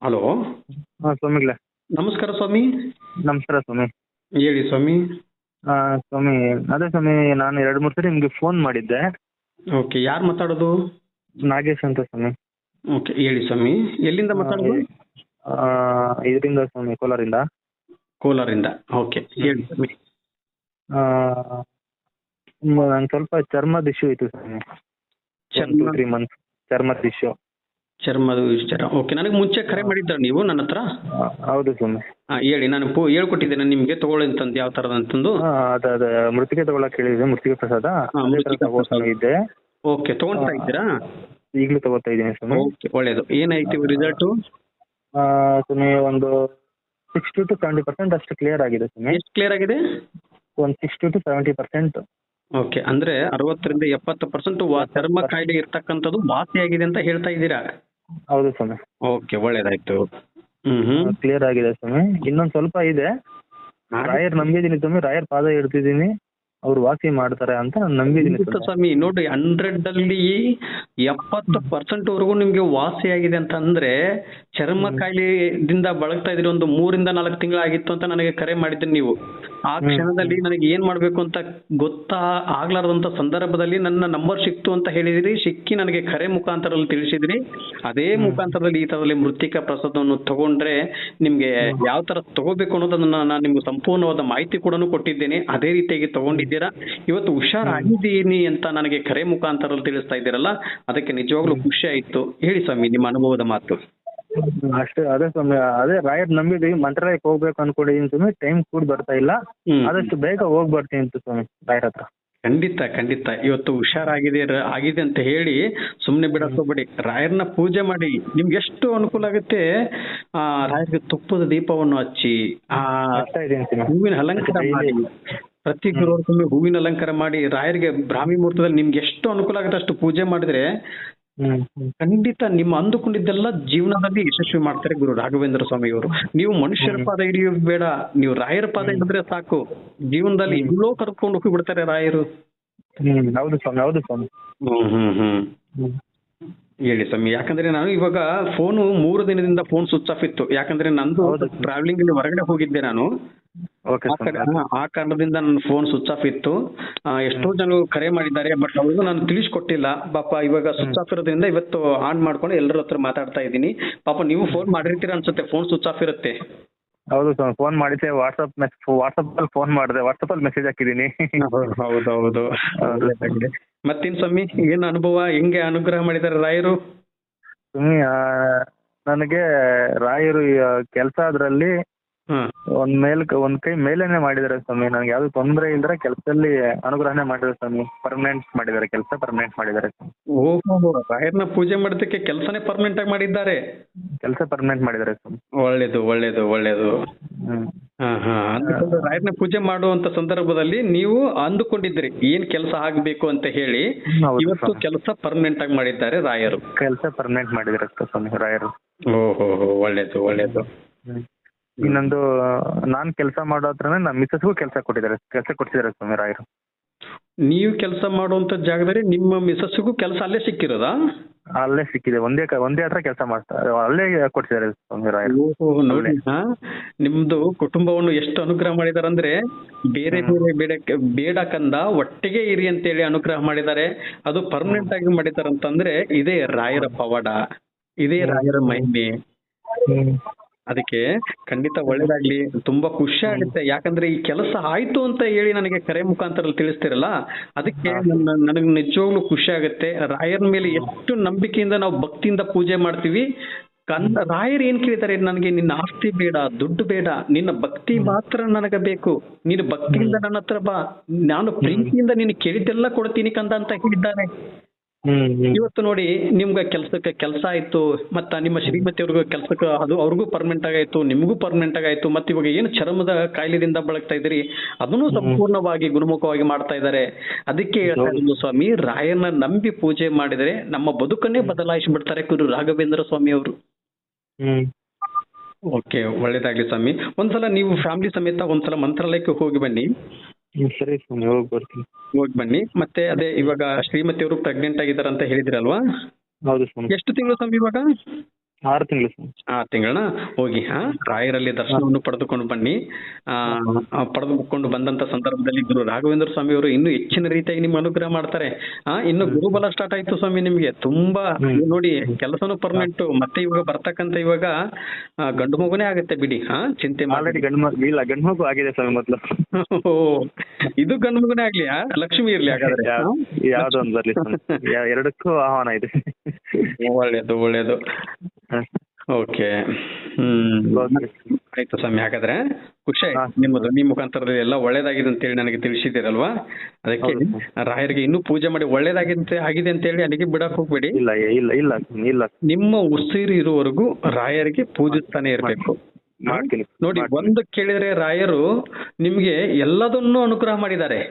Hello. ಹಾಂ ಸ್ವಾಮಿಗಳೇ. ನಮಸ್ಕಾರ ಸ್ವಾಮಿ. ನಮಸ್ಕಾರ ಸ್ವಾಮಿ. ಹೇಳಿ ಸ್ವಾಮಿ. ಸ್ವಾಮಿ, ಅದೇ ಸ್ವಾಮಿ, ನಾನು 2-3 ಸರಿ ನಿಮಗೆ ಫೋನ್ ಮಾಡಿದ್ದೆ. ಓಕೆ, ಯಾರು ಮಾತಾಡೋದು? ನಾಗೇಶ್ ಅಂತ ಸ್ವಾಮಿ. ಓಕೆ, ಹೇಳಿ ಸ್ವಾಮಿ. ಎಲ್ಲಿಂದ ಮಾತಾಡೋದು? ಇದರಿಂದ ಸ್ವಾಮಿ, ಕೋಲಾರಿಂದ. ಕೋಲಾರಿಂದ. ಓಕೆ, ಹೇಳಿ ಸ್ವಾಮಿ. ನಂಗೆ ಸ್ವಲ್ಪ ಚರ್ಮದ ಇಶ್ಯೂ ಇತ್ತು ಸ್ವಾಮಿ. 2-3 ಮಂತ್ಸ್ ಚರ್ಮದ ಇಶ್ಯೂ. ಚರ್ಮದ ವಿಚಾರ. ಓಕೆ, ನನಗೆ ಮುಂಚೆ ಕರೆ ಮಾಡಿದ್ದಾರೆ ನೀವು ನನ್ನ ಹತ್ರ? ಹೌದು ಸ್ವಾಮಿ. ಹೇಳಿ. ನಾನು ಹೇಳ್ಕೊಟ್ಟಿದ್ದೇನೆ ನಿಮಗೆ ತಗೊಳ್ಳಿ ಅಂತಂದು, ಯಾವ ಥರದ ಅಂತಂದು. ಅದೇ ಮೃತ್ತಿಗೆ ತಗೊಳಕ್ಕೆ ಹೇಳಿದ್ದೆ, ಮೃತ್ತಿಗೆ ಪ್ರಸಾದ. ಇದ್ದೆ. ಓಕೆ, ತಗೊಳ್ತಾ ಇದ್ದೀರಾ? ಈಗಲೂ ತಗೋತಾ ಇದ್ದೀನಿ ಸ್ವಾಮಿ. ಓಕೆ, ಒಳ್ಳೇದು. ಏನಾಯ್ತು ರಿಸಲ್ಟು? ಸ್ವಾಮಿ, ಒಂದು 60 to 70% ಅಷ್ಟು ಕ್ಲಿಯರ್ ಆಗಿದೆ ಸ್ವಾಮಿ. ಎಷ್ಟು ಕ್ಲಿಯರ್ ಆಗಿದೆ? ಒಂದು 60 to 70%. ಓಕೆ, ಅಂದ್ರೆ 60ರಿಂದ 70% ಚರ್ಮ ಕಾಯಿಲೆ ಇರ್ತಕ್ಕಂಥದ್ದು ವಾಸಿಯಾಗಿದೆ ಅಂತ ಹೇಳ್ತಾ ಇದ್ದೀರಾ? ಹೌದು ಸ್ವಾಮಿ. ಓಕೆ, ಒಳ್ಳೇದಾಯ್ತು. ಕ್ಲಿಯರ್ ಆಗಿದೆ ಸ್ವಾಮಿ. ಇನ್ನೊಂದು ಸ್ವಲ್ಪ ಇದೆ. ರಾಯರ್ ನಂಬಿದ್ದೀನಿ ಸ್ವಾಮಿ, ರಾಯರ್ ಪಾದ ಹಿಡ್ತಿದ್ದೀನಿ, ಅವ್ರು ವಾಸಿ ಮಾಡ್ತಾರೆ ಅಂತ ನಾನು ನಂಬಿದ್ದೀನಿ ಸ್ವಾಮಿ. ನೋಡಿ, 100ರಲ್ಲಿ 70% ವರೆಗೂ ನಿಮ್ಗೆ ವಾಸಿಯಾಗಿದೆ ಅಂತ ಅಂದ್ರೆ ಚರ್ಮ ಕಾಯಿಲೆದಿಂದ ಬಳಗ್ತಾ ಇದ್ರಿ. ಒಂದು 3-4 ತಿಂಗಳಾಗಿತ್ತು ಅಂತ ನನಗೆ ಕರೆ ಮಾಡಿದ್ದೀನಿ ನೀವು. ಆ ಕ್ಷಣದಲ್ಲಿ ನನಗೆ ಏನ್ ಮಾಡ್ಬೇಕು ಅಂತ ಆಗ್ಲಾರ್ದಂತ ಸಂದರ್ಭದಲ್ಲಿ ನನ್ನ ನಂಬರ್ ಸಿಕ್ತು ಅಂತ ಹೇಳಿದಿರಿ. ಸಿಕ್ಕಿ ನನಗೆ ಕರೆ ಮುಖಾಂತರದಲ್ಲಿ ತಿಳಿಸಿದ್ರಿ. ಅದೇ ಮುಖಾಂತರದಲ್ಲಿ ಈ ತರದಲ್ಲಿ ಮೃತ್ತಿಕಾ ಪ್ರಸಾದವನ್ನು ತಗೊಂಡ್ರೆ ನಿಮ್ಗೆ ಯಾವ ತರ ತಗೋಬೇಕು ಅನ್ನೋದನ್ನ ನಾನು ನಿಮ್ಗೆ ಸಂಪೂರ್ಣವಾದ ಮಾಹಿತಿ ಕೂಡ ಕೊಟ್ಟಿದ್ದೇನೆ. ಅದೇ ರೀತಿಯಾಗಿ ತಗೊಂಡಿದ್ದೀರಾ. ಇವತ್ತು ಹುಷಾರಾಗಿದ್ದೀನಿ ಅಂತ ನನಗೆ ಕರೆ ಮುಖಾಂತರದಲ್ಲಿ ತಿಳಿಸ್ತಾ ಇದ್ದೀರಲ್ಲ, ಅದಕ್ಕೆ ನಿಜವಾಗ್ಲೂ ಖುಷಿ ಆಯ್ತು. ಹೇಳಿ ಸ್ವಾಮಿ, ನಿಮ್ಮ ಅನುಭವದ ಮಾತು. ಅಷ್ಟೇ. ಅದೇ ಸ್ವಾಮಿ, ಅದೇ ರಾಯರ್ ನಂಬಿದೀವಿ. ಮಂತ್ರಾಲಯಕ್ಕೆ ಹೋಗ್ಬೇಕು ಅನ್ಕೊಂಡಿದೀನಿ ಸ್ವಾಮಿ. ಟೈಮ್ ಕೂಡ ಬರ್ತಾ ಇಲ್ಲ. ಆದಷ್ಟು ಬೇಗ ಹೋಗಿ ಬರ್ತೀನಿ ಅಂತ ಸ್ವಾಮಿ ರಾಯರ್ ಹತ್ರ. ಖಂಡಿತ. ಇವತ್ತು ಆಗಿದೆ ಅಂತ ಹೇಳಿ ಸುಮ್ನೆ ಬಿಡೋಕೋಬೇಡಿ. ರಾಯರ್ನ ಪೂಜೆ ಮಾಡಿ. ನಿಮ್ಗೆ ಎಷ್ಟು ಅನುಕೂಲ ಆಗುತ್ತೆ, ರಾಯರ್ಗೆ ತುಪ್ಪದ ದೀಪವನ್ನು ಹಚ್ಚಿ, ಹೂವಿನ ಅಲಂಕಾರ ಮಾಡಿ, ಪ್ರತಿ ಗುರುವಾರ ಹೂವಿನ ಅಲಂಕಾರ ಮಾಡಿ ರಾಯರ್ಗೆ ಬ್ರಾಹ್ಮಿ ಮುಹೂರ್ತದಲ್ಲಿ ನಿಮ್ಗೆ ಎಷ್ಟು ಅನುಕೂಲ ಆಗುತ್ತೆ ಅಷ್ಟು ಪೂಜೆ ಮಾಡಿದ್ರೆ ಖಂಡಿತ ನಿಮ್ಮ ಅಂದುಕೊಂಡಿದ್ದೆಲ್ಲ ಜೀವನದಲ್ಲಿ ಯಶಸ್ವಿ ಮಾಡ್ತಾರೆ ಗುರು ರಾಘವೇಂದ್ರ ಸ್ವಾಮಿಯವರು. ನೀವು ಮನುಷ್ಯರ ಪಾದ ಹಿಡಿಯೋದು ಬೇಡ, ನೀವು ರಾಯರ ಪಾದ ಹಿಡಿದ್ರೆ ಸಾಕು. ಜೀವನದಲ್ಲಿ ಎಲ್ಲೋ ಕರ್ಕೊಂಡು ಹೋಗಿ ಬಿಡ್ತಾರೆ ರಾಯರು. ಹೌದು ಸ್ವಾಮಿ. ಹೌದು ಸ್ವಾಮಿ. ಹೇಳಿ ಸ್ವಾಮಿ. ಯಾಕಂದ್ರೆ ನಾನು ಇವಾಗ ಫೋನು 3 ದಿನದಿಂದ ಫೋನ್ ಸ್ವಿಚ್ ಆಫ್ ಇತ್ತು. ಯಾಕಂದ್ರೆ ನಂದು ಟ್ರಾವೆಲಿಂಗ್ ಇಲ್ಲಿ ಹೊರಗಡೆ ಹೋಗಿದ್ದೆ ನಾನು. ಆ ಕಾರಣದಿಂದ ನನ್ನ ಫೋನ್ ಸ್ವಿಚ್ ಆಫ್ ಇತ್ತು. ಎಷ್ಟೋ ಜನ ಕರೆ ಮಾಡಿದ್ದಾರೆ, ಬಟ್ ಅವ್ರಿಗೂ ನಾನು ತಿಳಿಸ್ಕೊಟ್ಟಿಲ್ಲ. ಪಾಪ ಇವಾಗ ಸ್ವಿಚ್ ಆಫ್ ಇರೋದ್ರಿಂದ ಇವತ್ತು ಆನ್ ಮಾಡ್ಕೊಂಡು ಎಲ್ಲರ ಹತ್ರ ಮಾತಾಡ್ತಾ ಇದ್ದೀನಿ. ಪಾಪ ನೀವು ಫೋನ್ ಮಾಡಿರ್ತೀರ ಅನ್ಸುತ್ತೆ, ಫೋನ್ ಸ್ವಿಚ್ ಆಫ್ ಇರುತ್ತೆ. ಹೌದು ಸ್ವಾಮಿ. ಫೋನ್ ಮಾಡಿದ್ದೆ, ವಾಟ್ಸಪ್ ಫೋನ್ ಮಾಡಿದೆ, ವಾಟ್ಸಪ್ ಅಲ್ಲಿ ಮೆಸೇಜ್ ಹಾಕಿದ್ದೀನಿ. ಹೌದು. ಮತ್ತೇನ್ ಸ್ವಾಮಿ, ಏನ್ ಅನುಭವ, ಹೆಂಗೆ ಅನುಗ್ರಹ ಮಾಡಿದ್ದಾರೆ ರಾಯರು? ಸ್ವಾಮಿ, ನನಗೆ ರಾಯರು ಕೆಲಸ ಅದ್ರಲ್ಲಿ ಒಂದ್ ಕೈ ಮೇಲೇನೆ ಮಾಡಿದಾರೆ ಸ್ವಾಮಿ. ನನಗೆ ಯಾವ್ದು ತೊಂದರೆ ಇಲ್ದ್ರೆ ಕೆಲಸದಲ್ಲಿ ಅನುಗ್ರಹನೇ ಮಾಡಿದಾರೆ ಸ್ವಾಮಿ. ಪರ್ಮನೆಂಟ್ ಮಾಡಿದ್ದಾರೆ, ಕೆಲಸ ಪರ್ಮನೆಂಟ್ ಮಾಡಿದ್ದಾರೆ. ಓಹೋ, ರಾಯರ್ನ ಪೂಜೆ ಮಾಡೋದಕ್ಕೆ ಕೆಲಸನೇ ಪರ್ಮನೆಂಟ್ ಆಗಿ ಮಾಡಿದ್ದಾರೆ. ಕೆಲಸ ಪರ್ಮನೆಂಟ್ ಮಾಡಿದ್ದಾರೆ ಸ್ವಾಮಿ. ಒಳ್ಳೇದು. ರಾಯರ್ನ ಪೂಜೆ ಮಾಡುವಂತ ಸಂದರ್ಭದಲ್ಲಿ ನೀವು ಅಂದುಕೊಂಡಿದ್ರಿ ಏನ್ ಕೆಲಸ ಆಗ್ಬೇಕು ಅಂತ ಹೇಳಿ. ಇವತ್ತು ಕೆಲಸ ಪರ್ಮನೆಂಟ್ ಆಗಿ ಮಾಡಿದ್ದಾರೆ ರಾಯರು. ಕೆಲಸ ಪರ್ಮನೆಂಟ್ ಮಾಡಿದ್ದಾರೆ ಸ್ವಾಮಿ ರಾಯರು. ಓಹೋ, ಒಳ್ಳೇದು. ಇನ್ನೊಂದು, ನಾನ್ ಕೆಲಸ ಮಾಡೋ ಹತ್ರನೇ ನಮ್ಮ ಮಿಸಸ್ಗೂ ಕೆಲಸ ಕೊಡ್ತಿದ್ದಾರೆ ಸ್ವಾಮಿ ರಾಯರು. ನೀವು ಕೆಲಸ ಮಾಡುವಂತ ಜಾಗದಲ್ಲಿ ನಿಮ್ಮ ಮಿಸಸ್ಗೂ ಕೆಲಸ ಅಲ್ಲೇ ಸಿಕ್ಕಿರೋದಾ? ಅಲ್ಲೇ ಸಿಕ್ಕಿದೆ. ಒಂದೇ ಹತ್ರ ಕೆಲಸ ಮಾಡ್ತಾರೆ, ಅಲ್ಲೇ ಕೊಡ್ತಿದ್ದಾರೆ ಸ್ವಾಮಿ ರಾಯರು. ನೋಡಿ, ನಿಮ್ದು ಕುಟುಂಬವನ್ನು ಎಷ್ಟು ಅನುಗ್ರಹ ಮಾಡಿದಾರೆ ಅಂದ್ರೆ, ಬೇರೆ ಬೇಡ ಕಂದ ಒಟ್ಟಿಗೆ ಇರಿ ಅಂತೇಳಿ ಅನುಗ್ರಹ ಮಾಡಿದ್ದಾರೆ. ಅದು ಪರ್ಮನೆಂಟ್ ಆಗಿ ಮಾಡಿದಾರೆ ಅಂತಂದ್ರೆ ಇದೇ ರಾಯರ ಪವಾಡ, ಇದೇ ರಾಯರ ಮಹಿಮೆ. ಅದಕ್ಕೆ ಖಂಡಿತ ಒಳ್ಳೇದಾಗ್ಲಿ. ತುಂಬಾ ಖುಷಿ ಆಗುತ್ತೆ. ಯಾಕಂದ್ರೆ ಈ ಕೆಲಸ ಆಯ್ತು ಅಂತ ಹೇಳಿ ನನಗೆ ಕರೆ ಮುಖಾಂತರ ತಿಳಿಸ್ತಿರಲ್ಲ, ಅದಕ್ಕೆ ನನಗೆ ನಿಜವಾಗ್ಲೂ ಖುಷಿ ಆಗುತ್ತೆ. ರಾಯರ ಮೇಲೆ ಎಷ್ಟು ನಂಬಿಕೆಯಿಂದ ನಾವು ಭಕ್ತಿಯಿಂದ ಪೂಜೆ ಮಾಡ್ತೀವಿ. ರಾಯರು ಏನ್ ಕೇಳಿದ್ದಾರೆ, ನನಗೆ ನಿನ್ನ ಆಸ್ತಿ ಬೇಡ, ದುಡ್ಡು ಬೇಡ, ನಿನ್ನ ಭಕ್ತಿ ಮಾತ್ರ ನನಗೆ ಬೇಕು. ನೀನು ಭಕ್ತಿಯಿಂದ ನನ್ನ ಹತ್ರ ಬಾ, ನಾನು ಪ್ರೀತಿಯಿಂದ ನೀನು ಕೇಳಿದ್ದೆಲ್ಲ ಕೊಡ್ತೀನಿ ಕಂದ ಅಂತ ಹೇಳಿದ್ದಾರೆ. ಇವತ್ತು ನೋಡಿ, ನಿಮ್ಗೆ ಕೆಲಸ ಆಯ್ತು, ಮತ್ತ ನಿಮ್ಮ ಶ್ರೀಮತಿಯವ್ರಿಗೂ ಕೆಲ್ಸಕ್ಕೆ ಅದು ಅವ್ರಿಗೂ ಪರ್ಮನೆಂಟ್ ಆಗಾಯ್ತು, ನಿಮಗೂ ಪರ್ಮನೆಂಟ್ ಆಗಾಯ್ತು. ಮತ್ತೆ ಇವಾಗ ಏನು ಚರ್ಮದ ಕಾಯಿಲೆದಿಂದ ಬಳಗ್ತಾ ಇದ್ದೀರಿ ಅದನ್ನು ಸಂಪೂರ್ಣವಾಗಿ ಗುಣಮುಖವಾಗಿ ಮಾಡ್ತಾ ಇದ್ದಾರೆ. ಅದಕ್ಕೆ ಹೇಳ್ತಾ ಇರೋದು ಸ್ವಾಮಿ, ರಾಯನ ನಂಬಿ ಪೂಜೆ ಮಾಡಿದರೆ ನಮ್ಮ ಬದುಕನ್ನೇ ಬದಲಾಯಿಸಿಬಿಡ್ತಾರೆ ಗುರು ರಾಘವೇಂದ್ರ ಸ್ವಾಮಿ ಅವರು. ಓಕೆ, ಒಳ್ಳೇದಾಗ್ಲಿ ಸ್ವಾಮಿ. ಒಂದ್ಸಲ ನೀವು ಫ್ಯಾಮಿಲಿ ಸಮೇತ ಒಂದ್ಸಲ ಮಂತ್ರಾಲಯಕ್ಕೆ ಹೋಗಿ ಬನ್ನಿ. ಸರಿ ಸ್ವಾಮಿ, ಹೋಗಿ ಬನ್ನಿ. ಮತ್ತೆ ಅದೇ ಇವಾಗ ಶ್ರೀಮತಿ ಅವರು ಪ್ರೆಗ್ನೆಂಟ್ ಆಗಿದ್ದಾರೆ ಅಂತ ಹೇಳಿದ್ರಲ್ವಾ? ಹೌದು ಸ್ವಾಮಿ. ಎಷ್ಟು ತಿಂಗಳು ಸ್ವಾಮಿ ಇವಾಗ? 6 ತಿಂಗಳು ಸ್ವಾಮಿ. ಆ ತಿಂಗಳನ್ನ ಹೋಗಿ ರಾಯರಲ್ಲಿ ದರ್ಶನವನ್ನು ಪಡೆದುಕೊಂಡು ಬನ್ನಿ. ಪಡೆದುಕೊಂಡು ಬಂದಂತ ಸಂದರ್ಭದಲ್ಲಿ ಗುರು ರಾಘವೇಂದ್ರ ಸ್ವಾಮಿ ಅವರು ಇನ್ನೂ ಹೆಚ್ಚಿನ ರೀತಿಯಾಗಿ ನಿಮ್ಗೆ ಅನುಗ್ರಹ ಮಾಡ್ತಾರೆ. ಇನ್ನು ಗುರುಬಲ ಸ್ಟಾರ್ಟ್ ಆಯ್ತು ಸ್ವಾಮಿ ನಿಮ್ಗೆ. ತುಂಬಾ ನೋಡಿ ಕೆಲಸನೂ ಪರ್ಮನೆಂಟ್. ಮತ್ತೆ ಇವಾಗ ಬರ್ತಕ್ಕಂತ ಇವಾಗ ಗಂಡು ಮಗುನೇ ಆಗುತ್ತೆ ಬಿಡಿ. ಚಿಂತೆ ಆಲ್ರೆಡಿ ಗಂಡು ಮಗು ಆಗಿದೆ ಸ್ವಾಮಿ ಮೊದಲು. ಇದು ಗಂಡು ಮಗುನೇ ಆಗ್ಲಿ, ಲಕ್ಷ್ಮಿ ಇರ್ಲಿ ಹಾಗಾದ್ರೆ. ಯಾವ್ದೋ ಒಂದು ಬರ್ಲಿ ಸ್ವಾಮಿ, ಎರಡಕ್ಕೂ ಆಹ್ವಾನ ಇದೆ. ಒಳ್ಳೇದು ಒಳ್ಳೇದು. ಓಕೆ, ಆಯ್ತು ಸ್ವಾಮಿ. ಹಾಗಾದ್ರೆ ಖುಷಿ ಆಯ್ತು ನಿಮ್ಮದು, ನಿಮ್ಮ ಮುಖಾಂತರದಲ್ಲಿ ಎಲ್ಲ ಒಳ್ಳೇದಾಗಿದೆ ಅಂತೇಳಿ ನನಗೆ ತಿಳಿಸಿದ್ದೀರಲ್ವಾ. ಅದಕ್ಕೆ ರಾಯರಿಗೆ ಇನ್ನೂ ಪೂಜೆ ಮಾಡಿ ಆಗಿದೆ ಅಂತೇಳಿ ಅಲ್ಲಿಗೆ ಬಿಡಕ್ ಹೋಗ್ಬೇಡಿ. ಇಲ್ಲ ಇಲ್ಲ ಇಲ್ಲ ಇಲ್ಲ, ನಿಮ್ಮ ಉಸಿರು ಇರುವವರೆಗೂ ರಾಯರಿಗೆ ಪೂಜಿಸ್ತಾನೆ ಇರ್ಬೇಕು. ನೋಡಿ, ಒಂದು ಕೇಳಿದ್ರೆ ರಾಯರು ನಿಮ್ಗೆ ಎಲ್ಲದನ್ನೂ ಅನುಗ್ರಹ ಮಾಡಿದ್ದಾರೆ.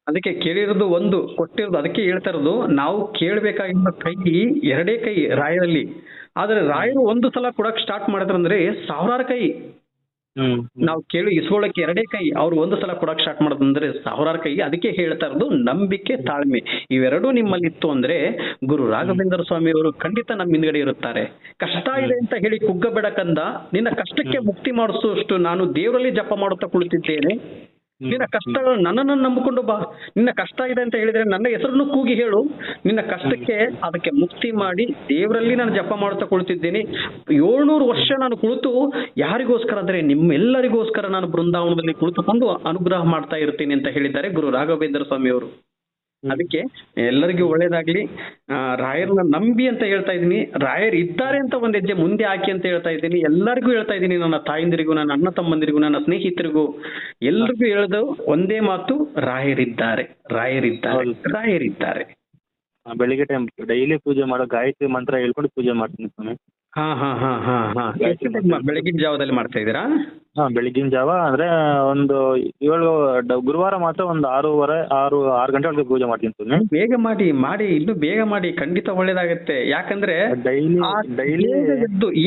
ಅದಕ್ಕೆ ಕೇಳಿರೋದು ಒಂದು, ಕೊಟ್ಟಿರೋದು. ಅದಕ್ಕೆ ಹೇಳ್ತಾ ಇರೋದು, ನಾವು ಕೇಳಬೇಕಾಗಿರೋ ಕೈ ಎರಡೇ ಕೈ ರಾಯರಲ್ಲಿ. ಆದ್ರೆ ರಾಯರು ಒಂದು ಸಲ ಕೊಡಕ್ ಸ್ಟಾರ್ಟ್ ಮಾಡಿದ್ರಂದ್ರೆ ಸಾವಿರಾರು ಕೈ. ನಾವು ಇಸ್ಕೊಳ್ಳಕ್ಕೆ ಎರಡೇ ಕೈ, ಅವ್ರು ಒಂದು ಸಲ ಕೊಡಕ್ ಸ್ಟಾರ್ಟ್ ಮಾಡೋದಂದ್ರೆ ಸಾವಿರಾರು ಕೈ. ಅದಕ್ಕೆ ಹೇಳ್ತಾ ಇರೋದು ನಂಬಿಕೆ, ತಾಳ್ಮೆ ಇವೆರಡೂ ನಿಮ್ಮಲ್ಲಿ ಇತ್ತು ಅಂದ್ರೆ ಗುರು ರಾಘವೇಂದ್ರ ಸ್ವಾಮಿ ಅವರು ಖಂಡಿತ ನಮ್ಮ ಹಿಂದ್ಗಡೆ ಇರುತ್ತಾರೆ. ಕಷ್ಟ ಇದೆ ಅಂತ ಹೇಳಿ ಕುಗ್ಗಬೇಡಕಂದ, ನಿನ್ನ ಕಷ್ಟಕ್ಕೆ ಮುಕ್ತಿ ಮಾಡಿಸುವಷ್ಟು ನಾನು ದೇವರಲ್ಲಿ ಜಪ ಮಾಡುತ್ತಾ ಕುಳಿತಿದ್ದೇನೆ. ನಿನ್ನ ಕಷ್ಟಗಳು ನನ್ನನ್ನು ನಂಬಿಕೊಂಡು ಬಾ. ನಿನ್ನ ಕಷ್ಟ ಇದೆ ಅಂತ ಹೇಳಿದ್ರೆ ನನ್ನ ಹೆಸರನ್ನು ಕೂಗಿ ಹೇಳು. ನಿನ್ನ ಕಷ್ಟಕ್ಕೆ ಅದಕ್ಕೆ ಮುಕ್ತಿ ಮಾಡಿ ದೇವರಲ್ಲಿ ನಾನು ಜಪ ಮಾಡ್ತಾ ಕುಳಿತಿದ್ದೀನಿ. 700 ವರ್ಷ ನಾನು ಕುಳಿತು ಯಾರಿಗೋಸ್ಕರ ಅಂದ್ರೆ ನಿಮ್ಮೆಲ್ಲರಿಗೋಸ್ಕರ ನಾನು ಬೃಂದಾವನದಲ್ಲಿ ಕುಳಿತುಕೊಂಡು ಅನುಗ್ರಹ ಮಾಡ್ತಾ ಇರ್ತೀನಿ ಅಂತ ಹೇಳಿದ್ದಾರೆ ಗುರು ರಾಘವೇಂದ್ರ ಸ್ವಾಮಿ ಅವರು. ಅದಕ್ಕೆ ಎಲ್ಲರಿಗೂ ಒಳ್ಳೇದಾಗ್ಲಿ. ರಾಯರನ್ನ ನಂಬಿ ಅಂತ ಹೇಳ್ತಾ ಇದ್ದೀನಿ. ರಾಯರ್ ಇದ್ದಾರೆ ಅಂತ ಒಂದ್ ಹೆಜ್ಜೆ ಮುಂದೆ ಹಾಕಿ ಅಂತ ಹೇಳ್ತಾ ಇದ್ದೀನಿ. ಎಲ್ಲರಿಗೂ ಹೇಳ್ತಾ ಇದ್ದೀನಿ, ನನ್ನ ತಾಯಿಂದಿರಿಗೂ, ನನ್ನ ಅಣ್ಣ ತಮ್ಮಂದಿರಿಗೂ, ನನ್ನ ಸ್ನೇಹಿತರಿಗೂ ಎಲ್ರಿಗೂ ಹೇಳೋದು ಒಂದೇ ಮಾತು, ರಾಯರಿದ್ದಾರೆ, ರಾಯರಿದ್ದಾರೆ, ರಾಯರಿದ್ದಾರೆ. ಬೆಳಿಗ್ಗೆ ಟೈಮ್ ಡೈಲಿ ಪೂಜೆ ಮಾಡೋ ಗಾಯತ್ರಿ ಮಂತ್ರ ಹೇಳ್ಕೊಂಡು ಪೂಜೆ ಮಾಡ್ತೀನಿ ಸ್ವಾಮಿ. ಬೆಳಗಿನ ಜಾವದಲ್ಲಿ ಮಾಡ್ತಾ ಇದ್ದೀರಾ? ಬೆಳಗಿನ ಜಾವ ಅಂದ್ರೆ ಒಂದು 7 ಗುರುವಾರ ಮಾತ್ರ ಒಂದು 6 ಗಂಟೆ ಒಳಗೆ ಪೂಜೆ ಮಾಡ್ತೀನಿ ಸ್ವಾಮಿ. ಬೇಗ ಮಾಡಿ ಇನ್ನೂ ಬೇಗ ಮಾಡಿ, ಖಂಡಿತ ಒಳ್ಳೇದಾಗತ್ತೆ. ಯಾಕಂದ್ರೆ ಡೈಲಿ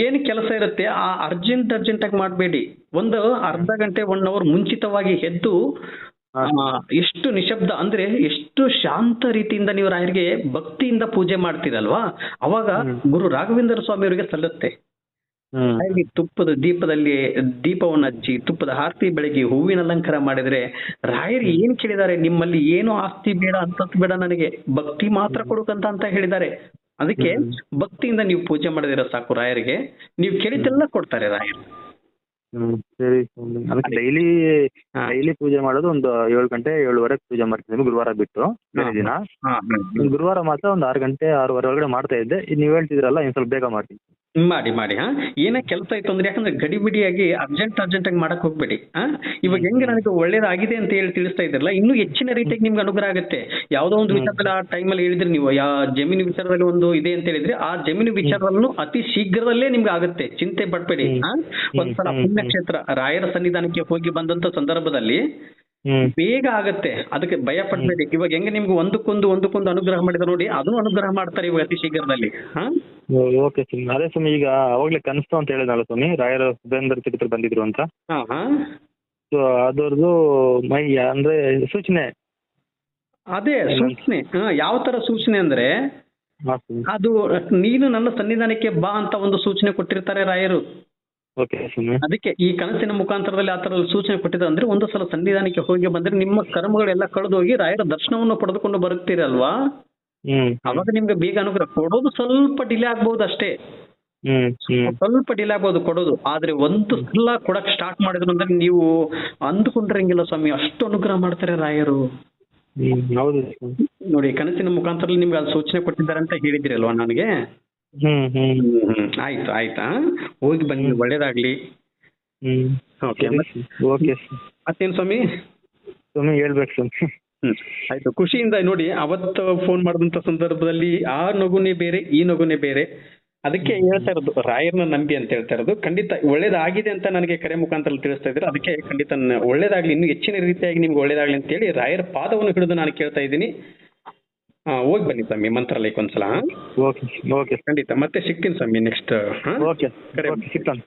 ಏನ್ ಕೆಲಸ ಇರುತ್ತೆ ಅರ್ಜೆಂಟ್ ಆಗಿ ಮಾಡಬೇಡಿ. ಒಂದು ಅರ್ಧ ಗಂಟೆ 1 ಅವರ್ ಮುಂಚಿತವಾಗಿ ಎದ್ದು ಎಷ್ಟು ನಿಶಬ್ದ ಅಂದ್ರೆ ಎಷ್ಟು ಶಾಂತ ರೀತಿಯಿಂದ ನೀವು ರಾಯರಿಗೆ ಭಕ್ತಿಯಿಂದ ಪೂಜೆ ಮಾಡ್ತೀರಲ್ವಾ, ಅವಾಗ ಗುರು ರಾಘವೇಂದ್ರ ಸ್ವಾಮಿ ಅವರಿಗೆ ಸಲ್ಲುತ್ತೆ. ಹಾಗೆ ತುಪ್ಪದ ದೀಪದಲ್ಲಿ ದೀಪವನ್ನು ಹಚ್ಚಿ ತುಪ್ಪದ ಆರತಿ ಬೆಳಗಿ ಹೂವಿನ ಅಲಂಕಾರ ಮಾಡಿದ್ರೆ ರಾಯರು ಏನ್ ಕೇಳಿದ್ದಾರೆ, ನಿಮ್ಮಲ್ಲಿ ಏನು ಆಸ್ತಿ ಬೇಡ ಅಂತದ್ದು ಬೇಡ, ನನಗೆ ಭಕ್ತಿ ಮಾತ್ರ ಕೊಡುಕಂತ ಹೇಳಿದ್ದಾರೆ. ಅದಕ್ಕೆ ಭಕ್ತಿಯಿಂದ ನೀವು ಪೂಜೆ ಮಾಡಿದಿರ ಸಾಕು, ರಾಯರಿಗೆ ನೀವು ಕೇಳಿದ್ದೆಲ್ಲ ಕೊಡ್ತಾರೆ ರಾಯರು. ಸರಿ, ಅದಕ್ಕೆ ಡೈಲಿ ಪೂಜೆ ಮಾಡೋದು ಒಂದು 7 ಗಂಟೆ 7:30 ಪೂಜೆ ಮಾಡ್ತೀನಿ ಗುರುವಾರ ಬಿಟ್ಟು. ಬೇರೆ ದಿನ ಗುರುವಾರ ಮಾತ್ರ ಒಂದು 6 ಗಂಟೆ 6:30 ಒಳಗಡೆ ಮಾಡ್ತಾ ಇದ್ದೆ. ನೀವು ಹೇಳ್ತಿದ್ರಲ್ಲ, ಇನ್ನು ಸ್ವಲ್ಪ ಬೇಗ ಮಾಡ್ತೀನಿ. ಮಾಡಿ ಏನೇ ಕೆಲಸ ಇತ್ತು ಅಂದ್ರೆ, ಯಾಕಂದ್ರೆ ಗಡಿಬಿಡಿಯಾಗಿ ಅರ್ಜೆಂಟ್ ಆಗಿ ಮಾಡಕ್ ಹೋಗ್ಬೇಡಿ. ಇವಾಗ ಹೆಂಗೆ ನನಗೆ ಒಳ್ಳೇದಾಗಿದೆ ಅಂತ ಹೇಳಿ ತಿಳಿಸ್ತಾ ಇದ್ರಲ್ಲ, ಇನ್ನೂ ಹೆಚ್ಚಿನ ರೀತಿಯಾಗಿ ನಿಮ್ಗೆ ಅನುಗ್ರಹ ಆಗುತ್ತೆ. ಯಾವ್ದೋ ಒಂದು ವಿಚಾರದಲ್ಲಿ ಆ ಟೈಮಲ್ಲಿ ಹೇಳಿದ್ರೆ, ನೀವು ಜಮೀನು ವಿಚಾರದಲ್ಲಿ ಒಂದು ಇದೆ ಅಂತ ಹೇಳಿದ್ರೆ ಆ ಜಮೀನು ವಿಚಾರವನ್ನು ಅತಿ ಶೀಘ್ರದಲ್ಲೇ ನಿಮ್ಗೆ ಆಗುತ್ತೆ. ಚಿಂತೆ ಪಡ್ಬೇಡಿ. ಒಂದ್ಸಲ ಪುಣ್ಯಕ್ಷೇತ್ರ ರಾಯರ ಸನ್ನಿಧಾನಕ್ಕೆ ಹೋಗಿ ಬಂದಂತ ಸಂದರ್ಭದಲ್ಲಿ ಬೇಗ ಆಗತ್ತೆ. ಅದಕ್ಕೆ ಭಯ ಪಡ್ಬೇಡಿ. ಇವಾಗ ಹೆಂಗೆ ನಿಮ್ಗೆ ಒಂದಕ್ಕೊಂದು ಅನುಗ್ರಹ ಮಾಡಿದ ನೋಡಿ, ಅದನ್ನು ಅನುಗ್ರಹ ಮಾಡ್ತಾರೆ ಇವಾಗ ಅತಿ ಶೀಘ್ರದಲ್ಲಿ. ಓಕೆ ಸ್ವಾಮಿ. ಅದೇ ಸ್ವಾಮಿ, ಈಗ ಅವಾಗ್ಲೇ ಕನಸ್ತು ಅಂತ ಹೇಳಿದ್ನಲ್ಲ ಸ್ವಾಮಿ, ರಾಯರ ಸುರೇಂದ್ರ ತೀರ್ಥರು ಬಂದಿದ್ರು ಅಂತ. ಸೊ ಅದರದ್ದು ಅಂದ್ರೆ ಸೂಚನೆ, ಅದೇ ಸೂಚನೆ. ಯಾವ ತರ ಸೂಚನೆ ಅಂದ್ರೆ, ಅದು ನೀನು ನನ್ನ ಸನ್ನಿಧಾನಕ್ಕೆ ಬಾ ಅಂತ ಒಂದು ಸೂಚನೆ ಕೊಟ್ಟಿರ್ತಾರೆ ರಾಯರು. ಅದಕ್ಕೆ ಈ ಕನಸಿನ ಮುಖಾಂತರದಲ್ಲಿ ಆ ತರ ಸೂಚನೆ ಕೊಟ್ಟಿದ್ದಾರೆ. ಅಂದ್ರೆ ಒಂದು ಸಲ ಸನ್ನಿಧಾನಕ್ಕೆ ಹೋಗಿ ಬಂದ್ರೆ ನಿಮ್ಮ ಕರ್ಮಗಳೆಲ್ಲ ಕಳೆದೋಗಿ ರಾಯರ ದರ್ಶನವನ್ನು ಪಡೆದುಕೊಂಡು ಬರುತ್ತೀರಲ್ವಾ, ಅವಾಗ ನಿಮ್ಗೆ ಬೇಗ ಅನುಗ್ರಹ ಕೊಡೋದು. ಸ್ವಲ್ಪ ಡಿಲೇ ಆಗ್ಬಹುದು ಅಷ್ಟೇ, ಸ್ವಲ್ಪ ಡಿಲೇ ಆಗ್ಬಹುದು ಕೊಡೋದು. ಆದ್ರೆ ಒಂದು ಸಲ ಕೊಡಕ್ ಸ್ಟಾರ್ಟ್ ಮಾಡಿದ್ರು ಅಂದ್ರೆ ನೀವು ಅಂದುಕೊಂಡಿರಂಗಿಲ್ಲ ಸ್ವಾಮಿ, ಅಷ್ಟು ಅನುಗ್ರಹ ಮಾಡ್ತಾರೆ ರಾಯರು. ನೋಡಿ, ಕನಸಿನ ಮುಖಾಂತರ ನಿಮ್ಗೆ ಅದು ಸೂಚನೆ ಕೊಟ್ಟಿದ್ದಾರೆ ಅಂತ ಹೇಳಿದಿರಲ್ವಾ ನನಗೆ. ಆಯ್ತಾ, ಹೋಗಿ ಬನ್ನಿ, ಒಳ್ಳೇದಾಗ್ಲಿ. ಮತ್ತೇನು ಸ್ವಾಮಿ ಹೇಳ್ಬೇಕು ಸ್ವಾಮಿ. ಆಯ್ತು, ಖುಷಿಯಿಂದ ನೋಡಿ. ಅವತ್ತು ಫೋನ್ ಮಾಡಿದಂತ ಸಂದರ್ಭದಲ್ಲಿ ಆ ನಗುನೇ ಬೇರೆ, ಈ ನಗುನೇ ಬೇರೆ. ಅದಕ್ಕೆ ಹೇಳ್ತಾ ಇರೋದು, ರಾಯರ್ನ ನಂಬಿ ಅಂತ ಹೇಳ್ತಾ ಇರೋದು. ಖಂಡಿತ ಒಳ್ಳೇದಾಗಿದೆ ಅಂತ ನನಗೆ ಕರೆ ಮುಖಾಂತರ ತಿಳಿಸ್ತಾ ಇದ್ರು. ಅದಕ್ಕೆ ಖಂಡಿತ ಒಳ್ಳೇದಾಗ್ಲಿ, ಇನ್ನು ಹೆಚ್ಚಿನ ರೀತಿಯಾಗಿ ನಿಮ್ಗೆ ಒಳ್ಳೇದಾಗ್ಲಿ ಅಂತ ಹೇಳಿ ರಾಯರ ಪಾದವನ್ನು ಹಿಡಿದು ನಾನು ಕೇಳ್ತಾ ಇದ್ದೀನಿ. ಹೋಗಿ ಬನ್ನಿ ಸ್ವಾಮಿ ಮಂತ್ರಾಲಯಕ್ಕೆ ಒಂದ್ಸಲ. ಓಕೆ ಖಂಡಿತ ಮತ್ತೆ ಸಿಗ್ತೀನಿ ಸ್ವಾಮಿ ನೆಕ್ಸ್ಟ್. ಓಕೆ ಸಿಗ್ತಾನೆ.